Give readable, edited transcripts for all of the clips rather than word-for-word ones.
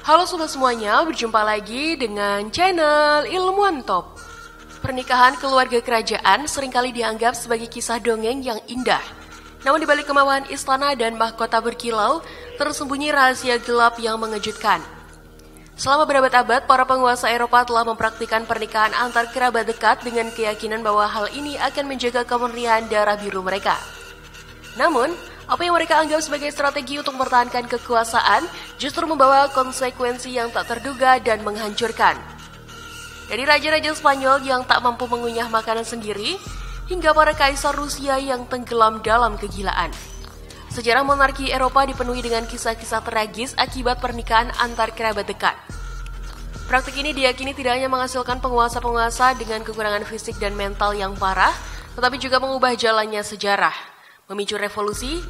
Halo sobat semuanya, berjumpa lagi dengan channel Ilmuwan Top. Pernikahan keluarga kerajaan seringkali dianggap sebagai kisah dongeng yang indah. Namun di balik kemewaan istana dan mahkota berkilau, tersembunyi rahasia gelap yang mengejutkan. Selama berabad-abad, para penguasa Eropa telah mempraktikkan pernikahan antar kerabat dekat dengan keyakinan bahwa hal ini akan menjaga kemurnian darah biru mereka. Namun, apa yang mereka anggap sebagai strategi untuk mempertahankan kekuasaan justru membawa konsekuensi yang tak terduga dan menghancurkan. Dari raja-raja Spanyol yang tak mampu mengunyah makanan sendiri, hingga para kaisar Rusia yang tenggelam dalam kegilaan. Sejarah monarki Eropa dipenuhi dengan kisah-kisah tragis akibat pernikahan antar kerabat dekat. Praktik ini diyakini tidak hanya menghasilkan penguasa-penguasa dengan kekurangan fisik dan mental yang parah, tetapi juga mengubah jalannya sejarah, memicu revolusi,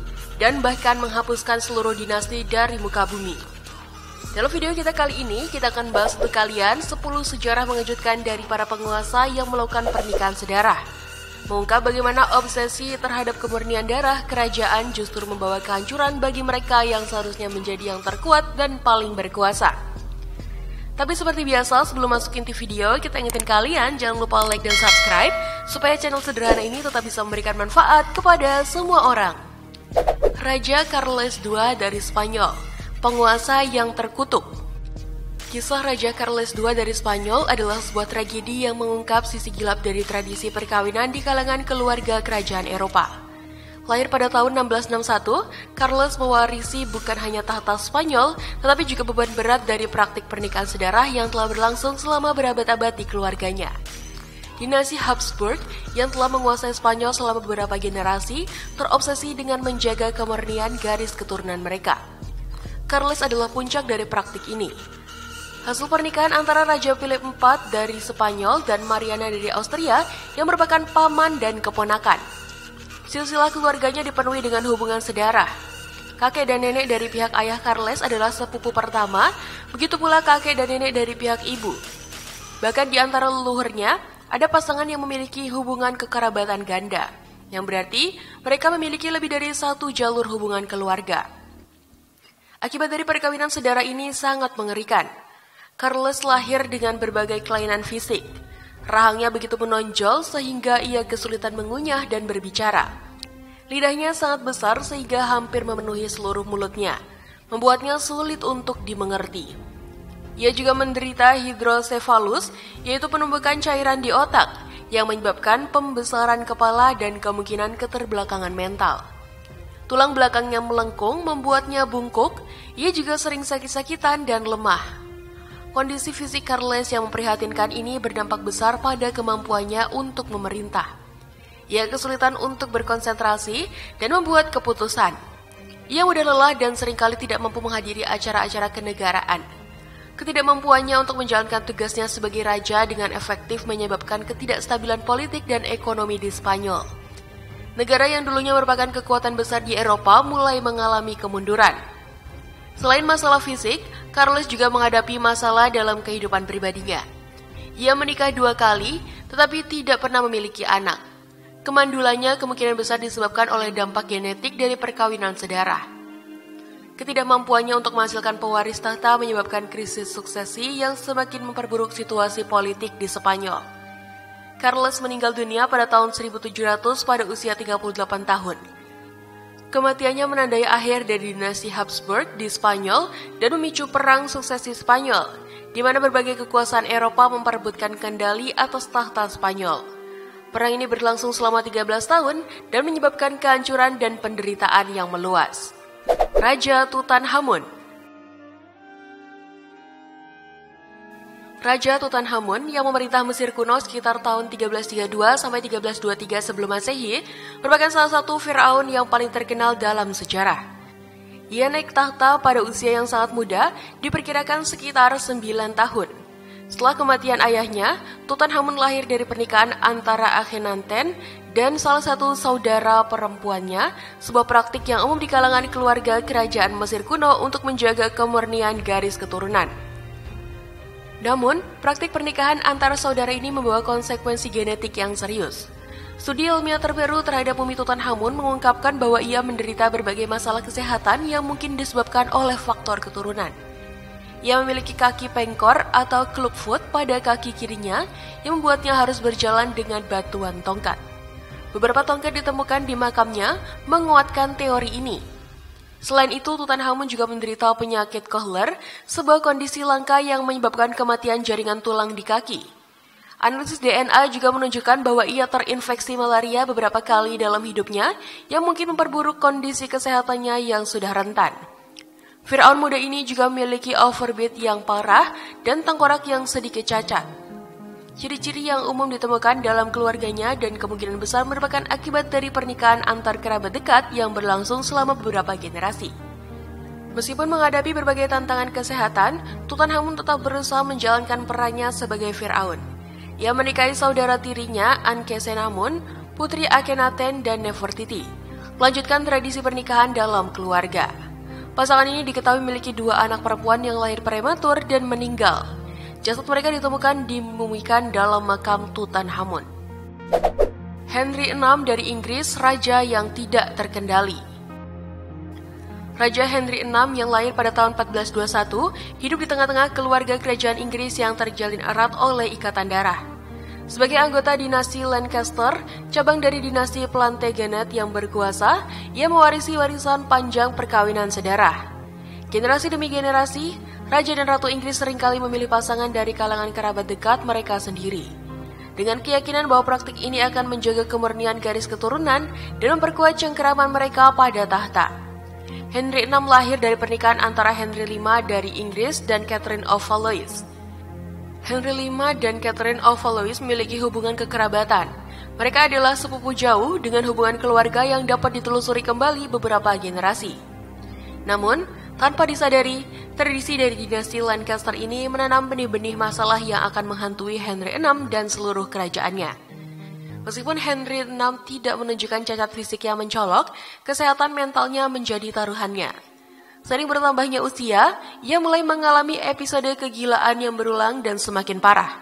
dan bahkan menghapuskan seluruh dinasti dari muka bumi. Dalam video kita kali ini, kita akan bahas untuk kalian 10 sejarah mengejutkan dari para penguasa yang melakukan pernikahan sedarah. Mengungkap bagaimana obsesi terhadap kemurnian darah kerajaan justru membawa kehancuran bagi mereka yang seharusnya menjadi yang terkuat dan paling berkuasa. Tapi seperti biasa, sebelum masuk inti video, kita ingetin kalian jangan lupa like dan subscribe supaya channel sederhana ini tetap bisa memberikan manfaat kepada semua orang. Raja Carles II dari Spanyol, penguasa yang terkutuk. Kisah Raja Carles II dari Spanyol adalah sebuah tragedi yang mengungkap sisi gelap dari tradisi perkawinan di kalangan keluarga kerajaan Eropa. Lahir pada tahun 1661, Carles mewarisi bukan hanya tahta Spanyol, tetapi juga beban berat dari praktik pernikahan sedarah yang telah berlangsung selama berabad-abad di keluarganya. Dinasti Habsburg yang telah menguasai Spanyol selama beberapa generasi terobsesi dengan menjaga kemurnian garis keturunan mereka. Carles adalah puncak dari praktik ini. Hasil pernikahan antara Raja Philip IV dari Spanyol dan Mariana dari Austria yang merupakan paman dan keponakan. Silsilah keluarganya dipenuhi dengan hubungan sedarah. Kakek dan nenek dari pihak ayah Carles adalah sepupu pertama, begitu pula kakek dan nenek dari pihak ibu. Bahkan di antara leluhurnya, ada pasangan yang memiliki hubungan kekerabatan ganda, yang berarti mereka memiliki lebih dari satu jalur hubungan keluarga. Akibat dari perkawinan sedarah ini sangat mengerikan. Carles lahir dengan berbagai kelainan fisik. Rahangnya begitu menonjol sehingga ia kesulitan mengunyah dan berbicara. Lidahnya sangat besar sehingga hampir memenuhi seluruh mulutnya, membuatnya sulit untuk dimengerti. Ia juga menderita hidrosefalus, yaitu penumbukan cairan di otak, yang menyebabkan pembesaran kepala dan kemungkinan keterbelakangan mental. Tulang belakangnya melengkung membuatnya bungkuk, ia juga sering sakit-sakitan dan lemah. Kondisi fisik Carles yang memprihatinkan ini berdampak besar pada kemampuannya untuk memerintah. Ia kesulitan untuk berkonsentrasi dan membuat keputusan. Ia mudah lelah dan seringkali tidak mampu menghadiri acara-acara kenegaraan. Ketidakmampuannya untuk menjalankan tugasnya sebagai raja dengan efektif menyebabkan ketidakstabilan politik dan ekonomi di Spanyol. Negara yang dulunya merupakan kekuatan besar di Eropa mulai mengalami kemunduran. Selain masalah fisik, Carles juga menghadapi masalah dalam kehidupan pribadinya. Ia menikah 2 kali, tetapi tidak pernah memiliki anak. Kemandulannya kemungkinan besar disebabkan oleh dampak genetik dari perkawinan sedarah. Ketidakmampuannya untuk menghasilkan pewaris tahta menyebabkan krisis suksesi yang semakin memperburuk situasi politik di Spanyol. Carles meninggal dunia pada tahun 1700 pada usia 38 tahun. Kematiannya menandai akhir dari dinasti Habsburg di Spanyol dan memicu perang suksesi Spanyol, di mana berbagai kekuasaan Eropa memperebutkan kendali atas tahta Spanyol. Perang ini berlangsung selama 13 tahun dan menyebabkan kehancuran dan penderitaan yang meluas. Raja Tutankhamun. Raja Tutankhamun yang memerintah Mesir kuno sekitar tahun 1332 sampai 1323 sebelum Masehi merupakan salah satu Firaun yang paling terkenal dalam sejarah. Ia naik tahta pada usia yang sangat muda, diperkirakan sekitar 9 tahun. Setelah kematian ayahnya, Tutankhamun lahir dari pernikahan antara Akhenaten dan salah satu saudara perempuannya, sebuah praktik yang umum di kalangan keluarga kerajaan Mesir kuno untuk menjaga kemurnian garis keturunan. Namun, praktik pernikahan antara saudara ini membawa konsekuensi genetik yang serius. Studi ilmiah terbaru terhadap mumi Tutankhamun mengungkapkan bahwa ia menderita berbagai masalah kesehatan yang mungkin disebabkan oleh faktor keturunan. Ia memiliki kaki pengkor atau clubfoot pada kaki kirinya yang membuatnya harus berjalan dengan bantuan tongkat. Beberapa tongkat ditemukan di makamnya menguatkan teori ini. Selain itu, Tutankhamun juga menderita penyakit Kohler, sebuah kondisi langka yang menyebabkan kematian jaringan tulang di kaki. Analisis DNA juga menunjukkan bahwa ia terinfeksi malaria beberapa kali dalam hidupnya yang mungkin memperburuk kondisi kesehatannya yang sudah rentan. Firaun muda ini juga memiliki overbit yang parah dan tengkorak yang sedikit cacat. Ciri-ciri yang umum ditemukan dalam keluarganya dan kemungkinan besar merupakan akibat dari pernikahan antar kerabat dekat yang berlangsung selama beberapa generasi. Meskipun menghadapi berbagai tantangan kesehatan, Tutankhamun tetap berusaha menjalankan perannya sebagai Firaun. Ia menikahi saudara tirinya Ankhesenamun, putri Akhenaten dan Nefertiti, melanjutkan tradisi pernikahan dalam keluarga. Pasangan ini diketahui memiliki 2 anak perempuan yang lahir prematur dan meninggal. Jasad mereka ditemukan dimumikan dalam makam Tutankhamun. Henry VI dari Inggris, raja yang tidak terkendali. Raja Henry VI yang lahir pada tahun 1421 hidup di tengah-tengah keluarga kerajaan Inggris yang terjalin erat oleh ikatan darah. Sebagai anggota dinasti Lancaster, cabang dari dinasti Plantagenet yang berkuasa, ia mewarisi warisan panjang perkawinan sedara. Generasi demi generasi, Raja dan Ratu Inggris seringkali memilih pasangan dari kalangan kerabat dekat mereka sendiri. Dengan keyakinan bahwa praktik ini akan menjaga kemurnian garis keturunan dan memperkuat cengkeraman mereka pada tahta. Henry VI lahir dari pernikahan antara Henry V dari Inggris dan Catherine of Valois. Henry V dan Catherine of Valois memiliki hubungan kekerabatan. Mereka adalah sepupu jauh dengan hubungan keluarga yang dapat ditelusuri kembali beberapa generasi. Namun, tanpa disadari, tradisi dari dinasti Lancaster ini menanam benih-benih masalah yang akan menghantui Henry VI dan seluruh kerajaannya. Meskipun Henry VI tidak menunjukkan cacat fisik yang mencolok, kesehatan mentalnya menjadi taruhannya. Sering bertambahnya usia, ia mulai mengalami episode kegilaan yang berulang dan semakin parah.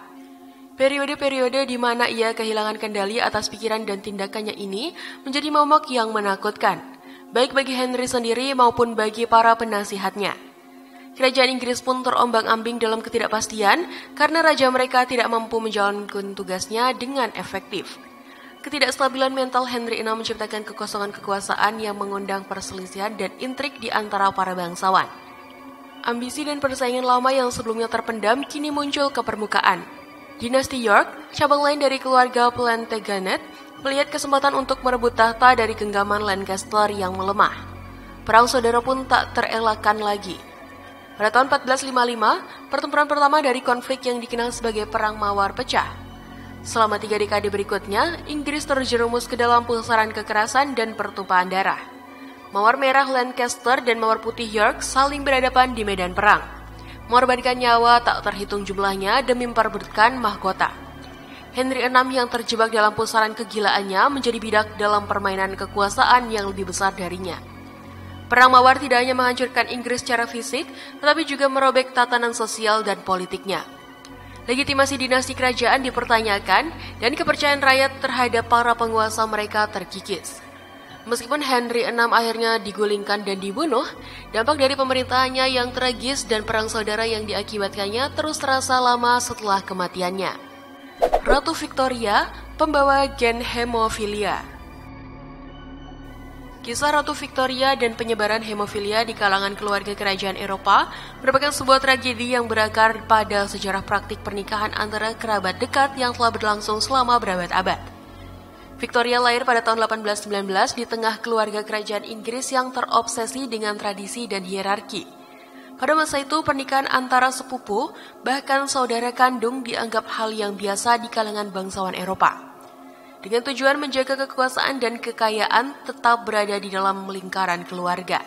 Periode-periode di mana ia kehilangan kendali atas pikiran dan tindakannya ini menjadi momok yang menakutkan, baik bagi Henry sendiri maupun bagi para penasihatnya. Kerajaan Inggris pun terombang-ambing dalam ketidakpastian karena raja mereka tidak mampu menjalankan tugasnya dengan efektif. Ketidakstabilan mental Henry VI menciptakan kekosongan kekuasaan yang mengundang perselisihan dan intrik di antara para bangsawan. Ambisi dan persaingan lama yang sebelumnya terpendam kini muncul ke permukaan. Dinasti York, cabang lain dari keluarga Plantagenet, melihat kesempatan untuk merebut tahta dari genggaman Lancaster yang melemah. Perang saudara pun tak terelakkan lagi. Pada tahun 1455, pertempuran pertama dari konflik yang dikenal sebagai Perang Mawar pecah. Selama 3 dekade berikutnya, Inggris terjerumus ke dalam pusaran kekerasan dan pertumpahan darah. Mawar merah Lancaster dan mawar putih York saling berhadapan di medan perang. Mengorbankan nyawa tak terhitung jumlahnya demi memperebutkan mahkota. Henry VI yang terjebak dalam pusaran kegilaannya menjadi bidak dalam permainan kekuasaan yang lebih besar darinya. Perang Mawar tidak hanya menghancurkan Inggris secara fisik, tetapi juga merobek tatanan sosial dan politiknya. Legitimasi dinasti kerajaan dipertanyakan dan kepercayaan rakyat terhadap para penguasa mereka terkikis. Meskipun Henry VI akhirnya digulingkan dan dibunuh, dampak dari pemerintahannya yang tragis dan perang saudara yang diakibatkannya terus terasa lama setelah kematiannya. Ratu Victoria, pembawa gen hemofilia. Kisah Ratu Victoria dan penyebaran hemofilia di kalangan keluarga kerajaan Eropa merupakan sebuah tragedi yang berakar pada sejarah praktik pernikahan antara kerabat dekat yang telah berlangsung selama berabad-abad. Victoria lahir pada tahun 1819 di tengah keluarga kerajaan Inggris yang terobsesi dengan tradisi dan hierarki. Pada masa itu, pernikahan antara sepupu, bahkan saudara kandung dianggap hal yang biasa di kalangan bangsawan Eropa. Dengan tujuan menjaga kekuasaan dan kekayaan tetap berada di dalam lingkaran keluarga.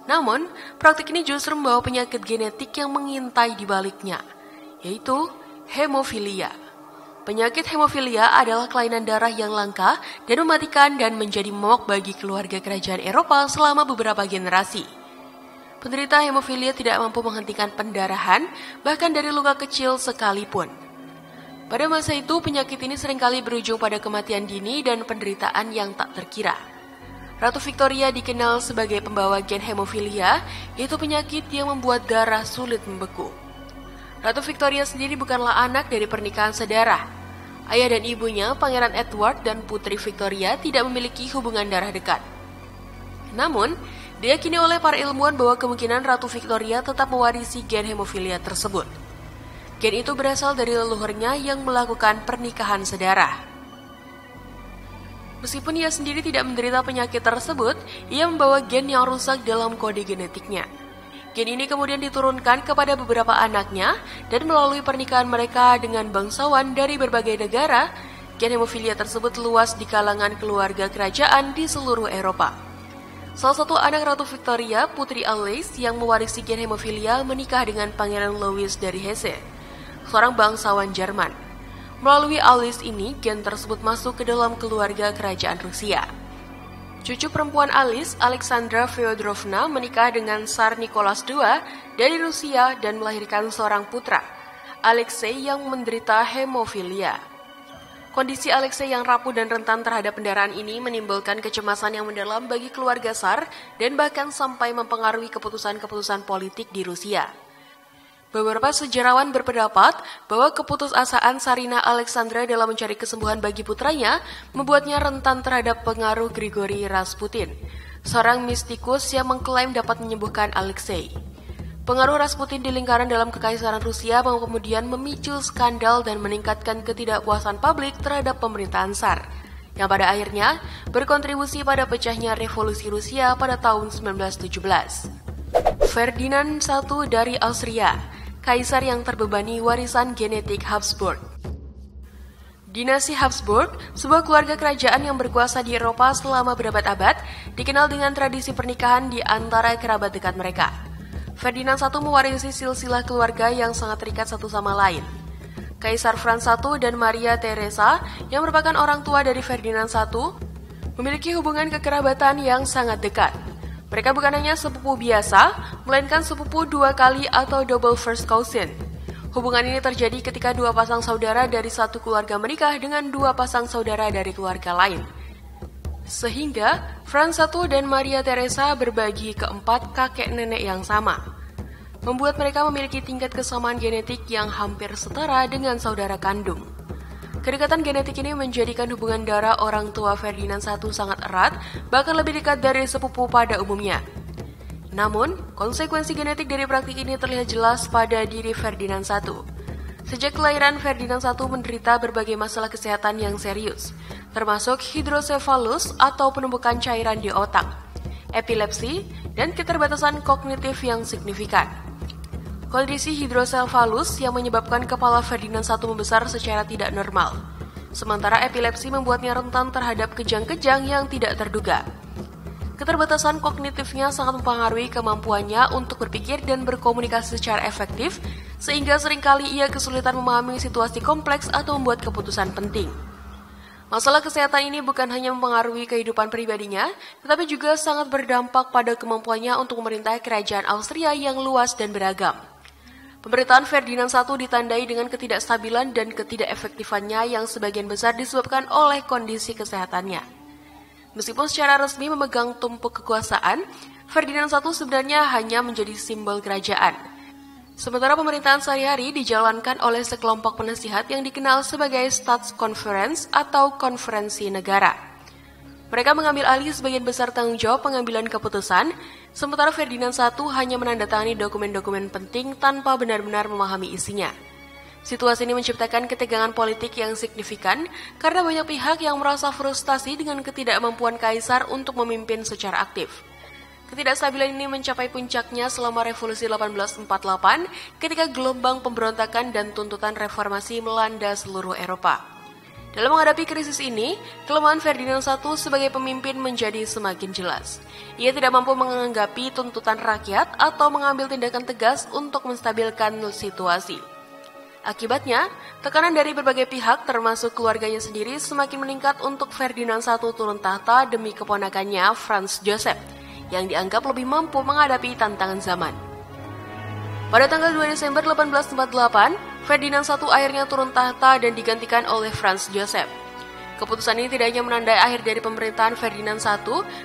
Namun, praktik ini justru membawa penyakit genetik yang mengintai di baliknya, yaitu hemofilia. Penyakit hemofilia adalah kelainan darah yang langka dan mematikan dan menjadi momok bagi keluarga kerajaan Eropa selama beberapa generasi. Penderita hemofilia tidak mampu menghentikan pendarahan, bahkan dari luka kecil sekalipun. Pada masa itu, penyakit ini seringkali berujung pada kematian dini dan penderitaan yang tak terkira. Ratu Victoria dikenal sebagai pembawa gen hemofilia, yaitu penyakit yang membuat darah sulit membeku. Ratu Victoria sendiri bukanlah anak dari pernikahan sedarah. Ayah dan ibunya, Pangeran Edward dan Putri Victoria, tidak memiliki hubungan darah dekat. Namun, diyakini oleh para ilmuwan bahwa kemungkinan Ratu Victoria tetap mewarisi gen hemofilia tersebut. Gen itu berasal dari leluhurnya yang melakukan pernikahan sedarah. Meskipun ia sendiri tidak menderita penyakit tersebut, ia membawa gen yang rusak dalam kode genetiknya. Gen ini kemudian diturunkan kepada beberapa anaknya dan melalui pernikahan mereka dengan bangsawan dari berbagai negara, gen hemofilia tersebut luas di kalangan keluarga kerajaan di seluruh Eropa. Salah satu anak Ratu Victoria, Putri Alice, yang mewarisi gen hemofilia menikah dengan Pangeran Louis dari Hesse, seorang bangsawan Jerman. Melalui Alice ini, gen tersebut masuk ke dalam keluarga kerajaan Rusia. Cucu perempuan Alice, Alexandra Feodorovna, menikah dengan Tsar Nicholas II dari Rusia dan melahirkan seorang putra, Alexei, yang menderita hemofilia. Kondisi Alexei yang rapuh dan rentan terhadap pendarahan ini menimbulkan kecemasan yang mendalam bagi keluarga Tsar dan bahkan sampai mempengaruhi keputusan-keputusan politik di Rusia. Beberapa sejarawan berpendapat bahwa keputusasaan Tsarina Alexandra dalam mencari kesembuhan bagi putranya membuatnya rentan terhadap pengaruh Grigori Rasputin, seorang mistikus yang mengklaim dapat menyembuhkan Alexei. Pengaruh Rasputin di lingkaran dalam kekaisaran Rusia kemudian memicu skandal dan meningkatkan ketidakpuasan publik terhadap pemerintahan Tsar, yang pada akhirnya berkontribusi pada pecahnya revolusi Rusia pada tahun 1917. Ferdinand I dari Austria, kaisar yang terbebani warisan genetik Habsburg. Dinasti Habsburg, sebuah keluarga kerajaan yang berkuasa di Eropa selama berabad-abad, dikenal dengan tradisi pernikahan di antara kerabat dekat mereka. Ferdinand I mewarisi silsilah keluarga yang sangat terikat satu sama lain. Kaisar Frans I dan Maria Theresa, yang merupakan orang tua dari Ferdinand I, memiliki hubungan kekerabatan yang sangat dekat. Mereka bukan hanya sepupu biasa, melainkan sepupu dua kali atau double first cousin. Hubungan ini terjadi ketika dua pasang saudara dari satu keluarga menikah dengan dua pasang saudara dari keluarga lain. Sehingga, Frans I dan Maria Theresa berbagi keempat kakek nenek yang sama, membuat mereka memiliki tingkat kesamaan genetik yang hampir setara dengan saudara kandung. Kedekatan genetik ini menjadikan hubungan darah orang tua Ferdinand I sangat erat, bahkan lebih dekat dari sepupu pada umumnya. Namun, konsekuensi genetik dari praktik ini terlihat jelas pada diri Ferdinand I. Sejak kelahiran, Ferdinand I menderita berbagai masalah kesehatan yang serius, termasuk hidrosefalus atau penumpukan cairan di otak, epilepsi, dan keterbatasan kognitif yang signifikan. Kondisi hidrosefalus yang menyebabkan kepala Ferdinand I membesar secara tidak normal. Sementara epilepsi membuatnya rentan terhadap kejang-kejang yang tidak terduga. Keterbatasan kognitifnya sangat mempengaruhi kemampuannya untuk berpikir dan berkomunikasi secara efektif, sehingga seringkali ia kesulitan memahami situasi kompleks atau membuat keputusan penting. Masalah kesehatan ini bukan hanya mempengaruhi kehidupan pribadinya, tetapi juga sangat berdampak pada kemampuannya untuk memerintah kerajaan Austria yang luas dan beragam. Pemerintahan Ferdinand I ditandai dengan ketidakstabilan dan ketidakefektifannya yang sebagian besar disebabkan oleh kondisi kesehatannya. Meskipun secara resmi memegang tumpuk kekuasaan, Ferdinand I sebenarnya hanya menjadi simbol kerajaan. Sementara pemerintahan sehari-hari dijalankan oleh sekelompok penasihat yang dikenal sebagai Staatskonferenz atau konferensi negara. Mereka mengambil alih sebagian besar tanggung jawab pengambilan keputusan, sementara Ferdinand I hanya menandatangani dokumen-dokumen penting tanpa benar-benar memahami isinya. Situasi ini menciptakan ketegangan politik yang signifikan karena banyak pihak yang merasa frustasi dengan ketidakmampuan kaisar untuk memimpin secara aktif. Ketidakstabilan ini mencapai puncaknya selama Revolusi 1848 ketika gelombang pemberontakan dan tuntutan reformasi melanda seluruh Eropa. Dalam menghadapi krisis ini, kelemahan Ferdinand I sebagai pemimpin menjadi semakin jelas. Ia tidak mampu menanggapi tuntutan rakyat atau mengambil tindakan tegas untuk menstabilkan situasi. Akibatnya, tekanan dari berbagai pihak termasuk keluarganya sendiri semakin meningkat untuk Ferdinand I turun tahta demi keponakannya Franz Joseph, yang dianggap lebih mampu menghadapi tantangan zaman. Pada tanggal 2 Desember 1848, Ferdinand I akhirnya turun tahta dan digantikan oleh Franz Joseph. Keputusan ini tidak hanya menandai akhir dari pemerintahan Ferdinand I,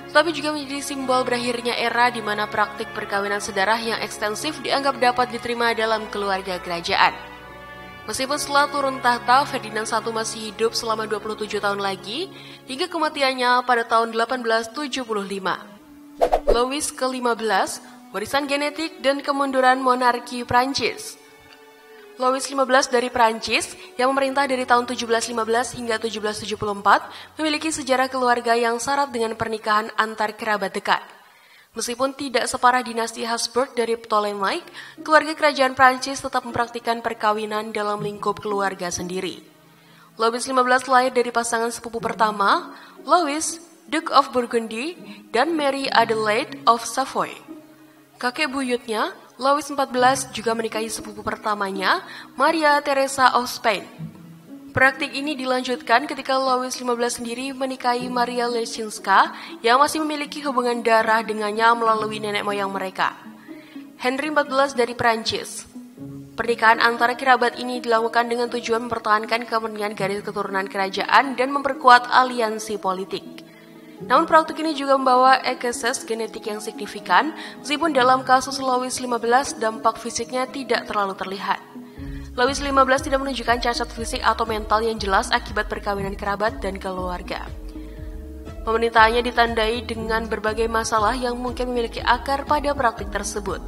tetapi juga menjadi simbol berakhirnya era di mana praktik perkawinan sedarah yang ekstensif dianggap dapat diterima dalam keluarga kerajaan. Meskipun setelah turun tahta, Ferdinand I masih hidup selama 27 tahun lagi, hingga kematiannya pada tahun 1875. Louis ke-15, warisan genetik dan kemunduran monarki Prancis. Louis XV dari Prancis, yang memerintah dari tahun 1715 hingga 1774, memiliki sejarah keluarga yang syarat dengan pernikahan antar kerabat dekat. Meskipun tidak separah dinasti Habsburg dari Ptolemaic, keluarga kerajaan Prancis tetap mempraktikkan perkawinan dalam lingkup keluarga sendiri. Louis XV lahir dari pasangan sepupu pertama, Louis, Duke of Burgundy, dan Mary Adelaide of Savoy. Kakek buyutnya, Louis XIV, juga menikahi sepupu pertamanya, Maria Theresa of Spain. Praktik ini dilanjutkan ketika Louis XV sendiri menikahi Maria Leczinska yang masih memiliki hubungan darah dengannya melalui nenek moyang mereka. Henry XIV dari Prancis. Pernikahan antara kerabat ini dilakukan dengan tujuan mempertahankan kemurnian garis keturunan kerajaan dan memperkuat aliansi politik. Namun praktik ini juga membawa ekses genetik yang signifikan, meskipun dalam kasus Louis XV dampak fisiknya tidak terlalu terlihat. Louis XV tidak menunjukkan cacat fisik atau mental yang jelas akibat perkawinan kerabat dan keluarga. Pemerintahannya ditandai dengan berbagai masalah yang mungkin memiliki akar pada praktik tersebut.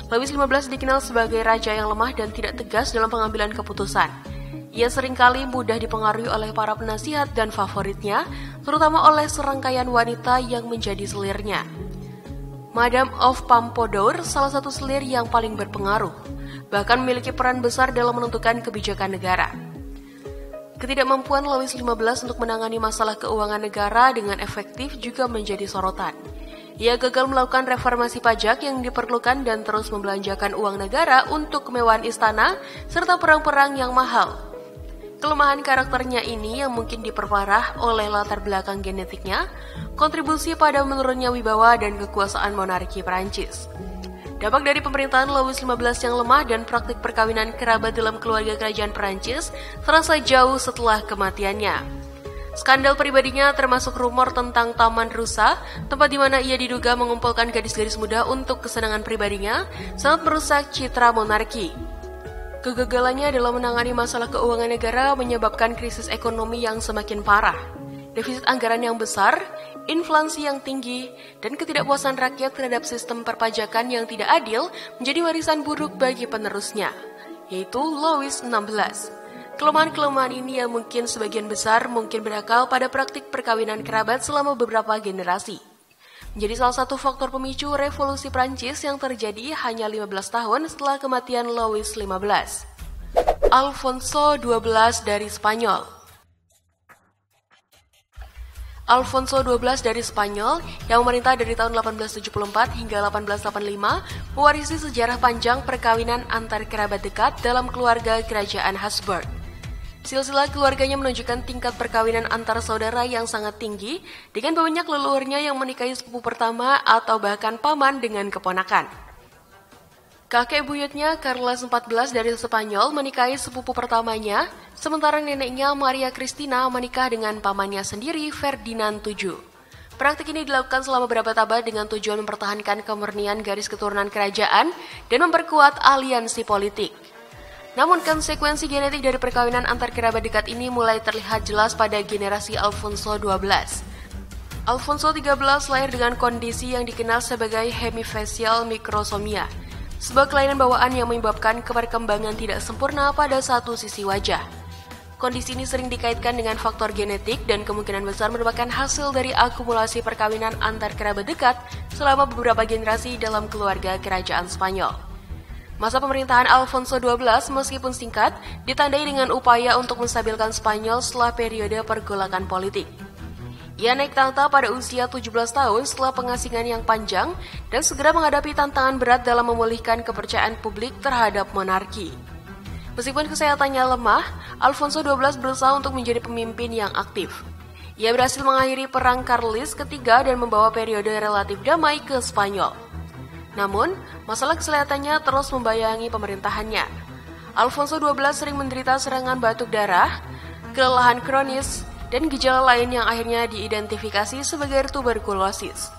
Louis XV dikenal sebagai raja yang lemah dan tidak tegas dalam pengambilan keputusan. Ia seringkali mudah dipengaruhi oleh para penasihat dan favoritnya, terutama oleh serangkaian wanita yang menjadi selirnya. Madame of Pompadour salah satu selir yang paling berpengaruh, bahkan memiliki peran besar dalam menentukan kebijakan negara. Ketidakmampuan Louis XV untuk menangani masalah keuangan negara dengan efektif juga menjadi sorotan. Ia gagal melakukan reformasi pajak yang diperlukan dan terus membelanjakan uang negara untuk kemewahan istana serta perang-perang yang mahal. Kelemahan karakternya ini yang mungkin diperparah oleh latar belakang genetiknya, kontribusi pada menurunnya wibawa dan kekuasaan monarki Prancis. Dampak dari pemerintahan Louis XV yang lemah dan praktik perkawinan kerabat dalam keluarga kerajaan Prancis terasa jauh setelah kematiannya. Skandal pribadinya termasuk rumor tentang Taman Rusa, tempat di mana ia diduga mengumpulkan gadis-gadis muda untuk kesenangan pribadinya, sangat merusak citra monarki. Kegagalannya dalam menangani masalah keuangan negara menyebabkan krisis ekonomi yang semakin parah. Defisit anggaran yang besar, inflasi yang tinggi, dan ketidakpuasan rakyat terhadap sistem perpajakan yang tidak adil menjadi warisan buruk bagi penerusnya, yaitu Louis XVI. Kelemahan-kelemahan ini yang mungkin sebagian besar mungkin berakal pada praktik perkawinan kerabat selama beberapa generasi. Menjadi salah satu faktor pemicu revolusi Prancis yang terjadi hanya 15 tahun setelah kematian Louis XV. Alfonso XII dari Spanyol. Alfonso XII dari Spanyol yang memerintah dari tahun 1874 hingga 1885 mewarisi sejarah panjang perkawinan antar kerabat dekat dalam keluarga kerajaan Habsburg. Silsilah keluarganya menunjukkan tingkat perkawinan antar saudara yang sangat tinggi dengan banyak leluhurnya yang menikahi sepupu pertama atau bahkan paman dengan keponakan. Kakek buyutnya Carlos XIV dari Spanyol menikahi sepupu pertamanya, sementara neneknya Maria Cristina menikah dengan pamannya sendiri Ferdinand VII. Praktik ini dilakukan selama berabad-abad dengan tujuan mempertahankan kemurnian garis keturunan kerajaan dan memperkuat aliansi politik. Namun konsekuensi genetik dari perkawinan antar kerabat dekat ini mulai terlihat jelas pada generasi Alfonso XII. Alfonso XIII lahir dengan kondisi yang dikenal sebagai hemifacial microsomia, sebuah kelainan bawaan yang menyebabkan perkembangan tidak sempurna pada satu sisi wajah. Kondisi ini sering dikaitkan dengan faktor genetik dan kemungkinan besar merupakan hasil dari akumulasi perkawinan antar kerabat dekat selama beberapa generasi dalam keluarga kerajaan Spanyol. Masa pemerintahan Alfonso XII meskipun singkat, ditandai dengan upaya untuk menstabilkan Spanyol setelah periode pergolakan politik. Ia naik tahta pada usia 17 tahun setelah pengasingan yang panjang dan segera menghadapi tantangan berat dalam memulihkan kepercayaan publik terhadap monarki. Meskipun kesehatannya lemah, Alfonso XII berusaha untuk menjadi pemimpin yang aktif. Ia berhasil mengakhiri Perang Carlist ketiga dan membawa periode relatif damai ke Spanyol. Namun, masalah kesehatannya terus membayangi pemerintahannya. Alfonso XII sering menderita serangan batuk darah, kelelahan kronis, dan gejala lain yang akhirnya diidentifikasi sebagai tuberkulosis.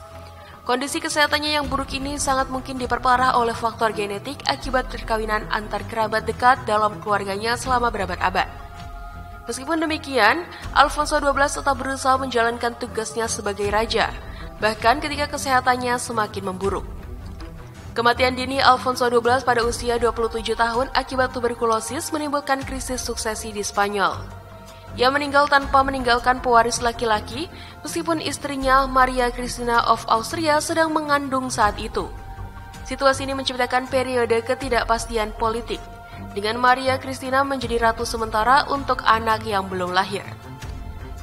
Kondisi kesehatannya yang buruk ini sangat mungkin diperparah oleh faktor genetik akibat perkawinan antar kerabat dekat dalam keluarganya selama berabad-abad. Meskipun demikian, Alfonso XII tetap berusaha menjalankan tugasnya sebagai raja, bahkan ketika kesehatannya semakin memburuk. Kematian dini Alfonso XII pada usia 27 tahun akibat tuberkulosis menimbulkan krisis suksesi di Spanyol. Ia meninggal tanpa meninggalkan pewaris laki-laki, meskipun istrinya Maria Cristina of Austria sedang mengandung saat itu. Situasi ini menciptakan periode ketidakpastian politik, dengan Maria Cristina menjadi ratu sementara untuk anak yang belum lahir.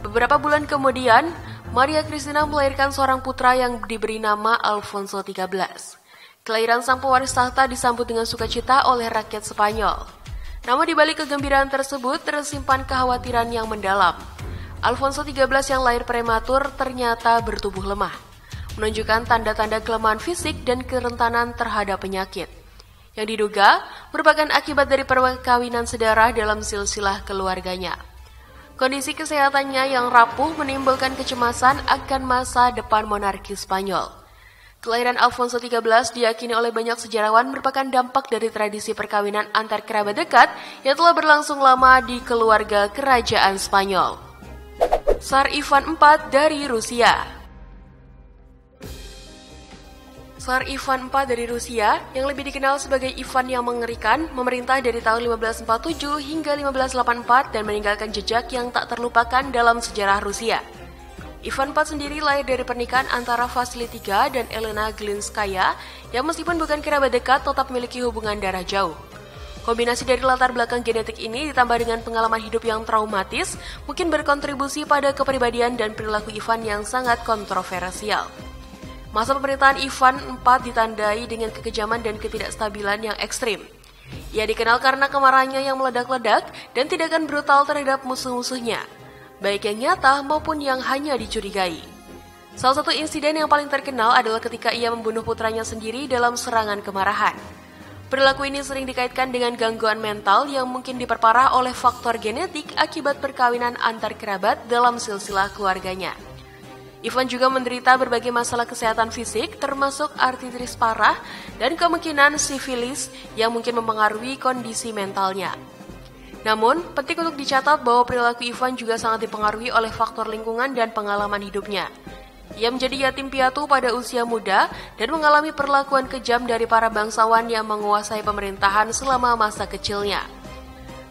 Beberapa bulan kemudian, Maria Cristina melahirkan seorang putra yang diberi nama Alfonso XIII. Kelahiran sang pewaris tahta disambut dengan sukacita oleh rakyat Spanyol. Namun di balik kegembiraan tersebut tersimpan kekhawatiran yang mendalam. Alfonso XIII yang lahir prematur ternyata bertubuh lemah, menunjukkan tanda-tanda kelemahan fisik dan kerentanan terhadap penyakit, yang diduga merupakan akibat dari perkawinan sedarah dalam silsilah keluarganya. Kondisi kesehatannya yang rapuh menimbulkan kecemasan akan masa depan monarki Spanyol. Kelahiran Alfonso XIII diyakini oleh banyak sejarawan merupakan dampak dari tradisi perkawinan antar kerabat dekat yang telah berlangsung lama di keluarga kerajaan Spanyol. Tsar Ivan IV dari Rusia. Tsar Ivan IV dari Rusia, yang lebih dikenal sebagai Ivan yang mengerikan, memerintah dari tahun 1547 hingga 1584 dan meninggalkan jejak yang tak terlupakan dalam sejarah Rusia. Ivan IV sendiri lahir dari pernikahan antara Vasily III dan Elena Glinskaya yang meskipun bukan kerabat dekat tetap memiliki hubungan darah jauh. Kombinasi dari latar belakang genetik ini ditambah dengan pengalaman hidup yang traumatis mungkin berkontribusi pada kepribadian dan perilaku Ivan yang sangat kontroversial. Masa pemerintahan Ivan IV ditandai dengan kekejaman dan ketidakstabilan yang ekstrim. Ia dikenal karena kemarahannya yang meledak-ledak dan tindakan brutal terhadap musuh-musuhnya, baik yang nyata maupun yang hanya dicurigai. Salah satu insiden yang paling terkenal adalah ketika ia membunuh putranya sendiri dalam serangan kemarahan. Perilaku ini sering dikaitkan dengan gangguan mental yang mungkin diperparah oleh faktor genetik akibat perkawinan antar kerabat dalam silsilah keluarganya. Ivan juga menderita berbagai masalah kesehatan fisik termasuk artritis parah dan kemungkinan sifilis yang mungkin mempengaruhi kondisi mentalnya. Namun, penting untuk dicatat bahwa perilaku Ivan juga sangat dipengaruhi oleh faktor lingkungan dan pengalaman hidupnya. Ia menjadi yatim piatu pada usia muda dan mengalami perlakuan kejam dari para bangsawan yang menguasai pemerintahan selama masa kecilnya.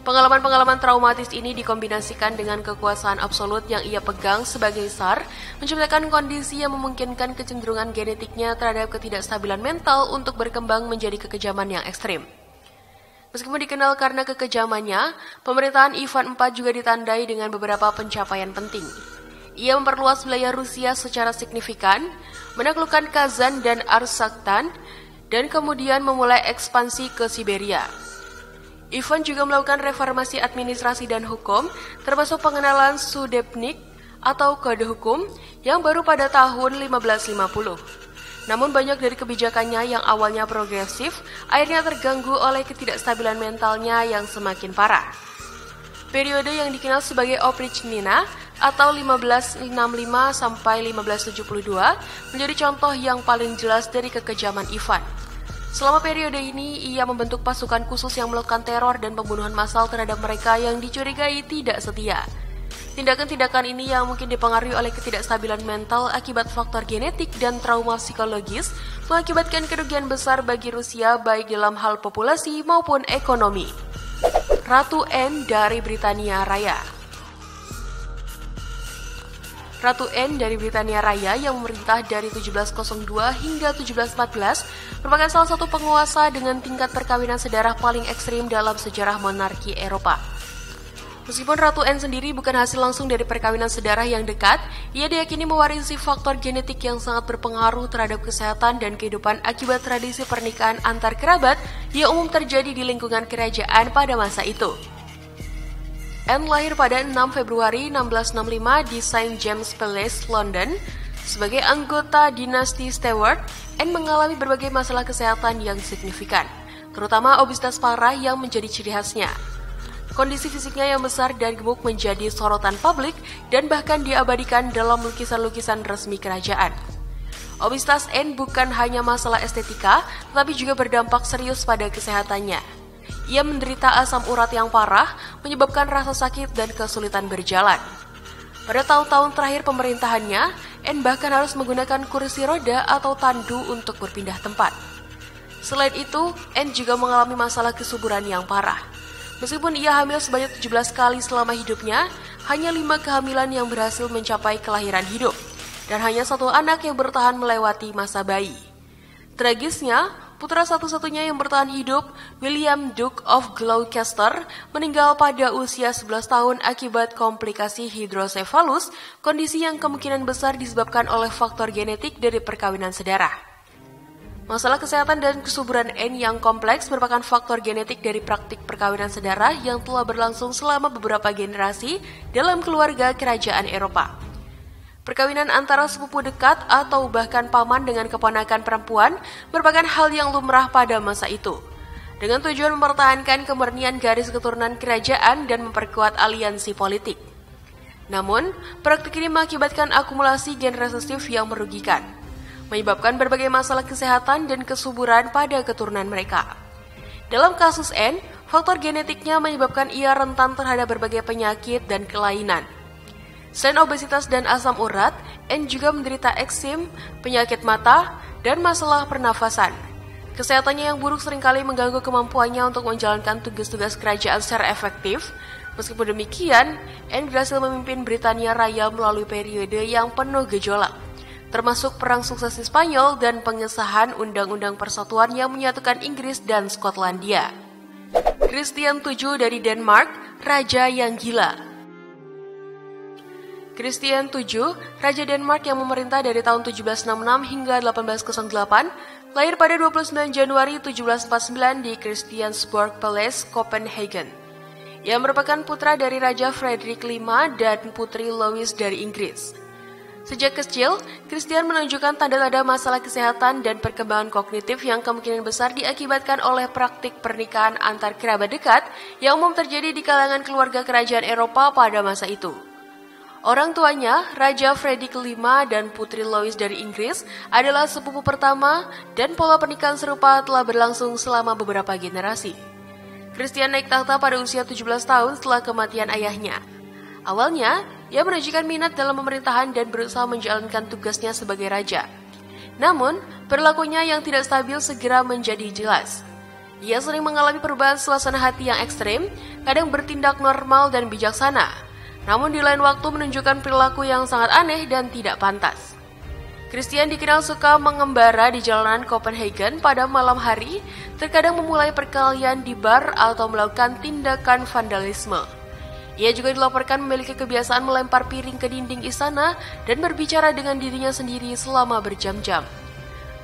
Pengalaman-pengalaman traumatis ini dikombinasikan dengan kekuasaan absolut yang ia pegang sebagai tsar, menciptakan kondisi yang memungkinkan kecenderungan genetiknya terhadap ketidakstabilan mental untuk berkembang menjadi kekejaman yang ekstrim. Meskipun dikenal karena kekejamannya, pemerintahan Ivan IV juga ditandai dengan beberapa pencapaian penting. Ia memperluas wilayah Rusia secara signifikan, menaklukkan Kazan dan Arsakhtan, dan kemudian memulai ekspansi ke Siberia. Ivan juga melakukan reformasi administrasi dan hukum, termasuk pengenalan Sudebnik atau kode hukum yang baru pada tahun 1550. Namun banyak dari kebijakannya yang awalnya progresif, akhirnya terganggu oleh ketidakstabilan mentalnya yang semakin parah. Periode yang dikenal sebagai Oprichnina atau 1565 sampai 1572 menjadi contoh yang paling jelas dari kekejaman Ivan. Selama periode ini, ia membentuk pasukan khusus yang melakukan teror dan pembunuhan massal terhadap mereka yang dicurigai tidak setia. Tindakan-tindakan ini yang mungkin dipengaruhi oleh ketidakstabilan mental akibat faktor genetik dan trauma psikologis mengakibatkan kerugian besar bagi Rusia baik dalam hal populasi maupun ekonomi. Ratu Anne dari Britania Raya. Ratu Anne dari Britania Raya yang memerintah dari 1702 hingga 1714 merupakan salah satu penguasa dengan tingkat perkawinan sedarah paling ekstrim dalam sejarah monarki Eropa. Meskipun Ratu Anne sendiri bukan hasil langsung dari perkawinan sedarah yang dekat, ia diyakini mewarisi faktor genetik yang sangat berpengaruh terhadap kesehatan dan kehidupan akibat tradisi pernikahan antar kerabat yang umum terjadi di lingkungan kerajaan pada masa itu. Anne lahir pada 6 Februari 1665 di St. James Palace, London. Sebagai anggota dinasti Stewart, Anne mengalami berbagai masalah kesehatan yang signifikan, terutama obesitas parah yang menjadi ciri khasnya. Kondisi fisiknya yang besar dan gemuk menjadi sorotan publik dan bahkan diabadikan dalam lukisan-lukisan resmi kerajaan. Obesitas Anne bukan hanya masalah estetika, tetapi juga berdampak serius pada kesehatannya. Ia menderita asam urat yang parah, menyebabkan rasa sakit dan kesulitan berjalan. Pada tahun-tahun terakhir pemerintahannya, Anne bahkan harus menggunakan kursi roda atau tandu untuk berpindah tempat. Selain itu, Anne juga mengalami masalah kesuburan yang parah. Meskipun ia hamil sebanyak 17 kali selama hidupnya, hanya 5 kehamilan yang berhasil mencapai kelahiran hidup, dan hanya 1 anak yang bertahan melewati masa bayi. Tragisnya, putra satu-satunya yang bertahan hidup, William Duke of Gloucester, meninggal pada usia 11 tahun akibat komplikasi hidrosefalus, kondisi yang kemungkinan besar disebabkan oleh faktor genetik dari perkawinan sedara. Masalah kesehatan dan kesuburan Anne yang kompleks merupakan faktor genetik dari praktik perkawinan sedara yang telah berlangsung selama beberapa generasi dalam keluarga kerajaan Eropa. Perkawinan antara sepupu dekat atau bahkan paman dengan keponakan perempuan merupakan hal yang lumrah pada masa itu, dengan tujuan mempertahankan kemurnian garis keturunan kerajaan dan memperkuat aliansi politik. Namun, praktik ini mengakibatkan akumulasi gen resesif yang merugikan, menyebabkan berbagai masalah kesehatan dan kesuburan pada keturunan mereka. Dalam kasus Anne, faktor genetiknya menyebabkan ia rentan terhadap berbagai penyakit dan kelainan. Selain obesitas dan asam urat, Anne juga menderita eksim, penyakit mata, dan masalah pernafasan. Kesehatannya yang buruk seringkali mengganggu kemampuannya untuk menjalankan tugas-tugas kerajaan secara efektif. Meskipun demikian, Anne berhasil memimpin Britania Raya melalui periode yang penuh gejolak, termasuk Perang Suksesi Spanyol dan pengesahan Undang-Undang Persatuan yang menyatukan Inggris dan Skotlandia. Christian VII dari Denmark, Raja yang Gila. Christian VII, Raja Denmark yang memerintah dari tahun 1766 hingga 1808, lahir pada 29 Januari 1749 di Christiansborg Palace, Copenhagen. Ia merupakan putra dari Raja Frederick V dan Putri Louise dari Inggris. Sejak kecil, Christian menunjukkan tanda-tanda masalah kesehatan dan perkembangan kognitif yang kemungkinan besar diakibatkan oleh praktik pernikahan antar kerabat dekat yang umum terjadi di kalangan keluarga kerajaan Eropa pada masa itu. Orang tuanya, Raja Frederick V dan Putri Louise dari Inggris, adalah sepupu pertama dan pola pernikahan serupa telah berlangsung selama beberapa generasi. Christian naik tahta pada usia 17 tahun setelah kematian ayahnya. Awalnya, ia menunjukkan minat dalam pemerintahan dan berusaha menjalankan tugasnya sebagai raja. Namun, perilakunya yang tidak stabil segera menjadi jelas. Ia sering mengalami perubahan suasana hati yang ekstrem, kadang bertindak normal dan bijaksana, namun di lain waktu menunjukkan perilaku yang sangat aneh dan tidak pantas. Christian dikenal suka mengembara di jalanan Copenhagen pada malam hari, terkadang memulai perkelahian di bar atau melakukan tindakan vandalisme. Ia juga dilaporkan memiliki kebiasaan melempar piring ke dinding istana dan berbicara dengan dirinya sendiri selama berjam-jam.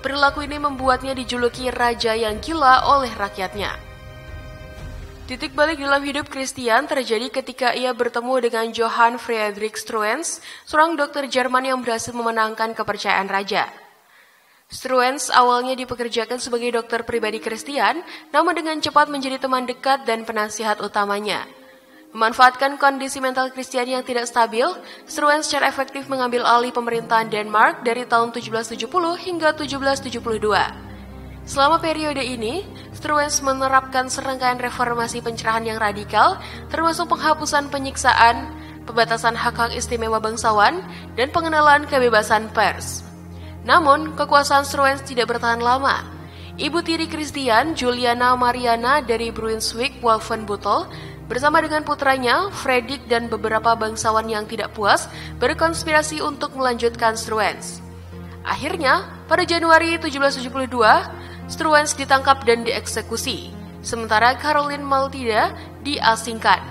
Perilaku ini membuatnya dijuluki Raja yang Gila oleh rakyatnya. Titik balik dalam hidup Christian terjadi ketika ia bertemu dengan Johann Friedrich Struens, seorang dokter Jerman yang berhasil memenangkan kepercayaan raja. Struens awalnya dipekerjakan sebagai dokter pribadi Christian, namun dengan cepat menjadi teman dekat dan penasihat utamanya. Memanfaatkan kondisi mental Christian yang tidak stabil, Struens secara efektif mengambil alih pemerintahan Denmark dari tahun 1770 hingga 1772. Selama periode ini, Struens menerapkan serangkaian reformasi pencerahan yang radikal, termasuk penghapusan penyiksaan, pembatasan hak-hak istimewa bangsawan, dan pengenalan kebebasan pers. Namun, kekuasaan Struens tidak bertahan lama. Ibu tiri Christian, Juliana Mariana dari Brunswick-Wolfenbüttel, bersama dengan putranya, Fredrik dan beberapa bangsawan yang tidak puas, berkonspirasi untuk melanjutkan Struens. Akhirnya, pada Januari 1772, Struens ditangkap dan dieksekusi, sementara Caroline Maltida diasingkan.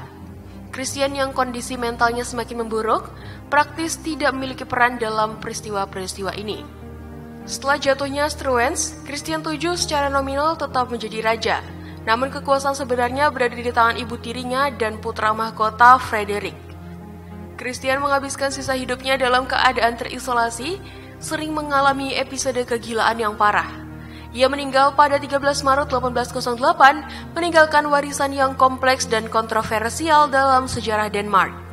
Christian yang kondisi mentalnya semakin memburuk, praktis tidak memiliki peran dalam peristiwa-peristiwa ini. Setelah jatuhnya Struens, Christian VII secara nominal tetap menjadi raja, namun kekuasaan sebenarnya berada di tangan ibu tirinya dan putra mahkota Frederick. Christian menghabiskan sisa hidupnya dalam keadaan terisolasi, sering mengalami episode kegilaan yang parah. Ia meninggal pada 13 Maret 1808, meninggalkan warisan yang kompleks dan kontroversial dalam sejarah Denmark.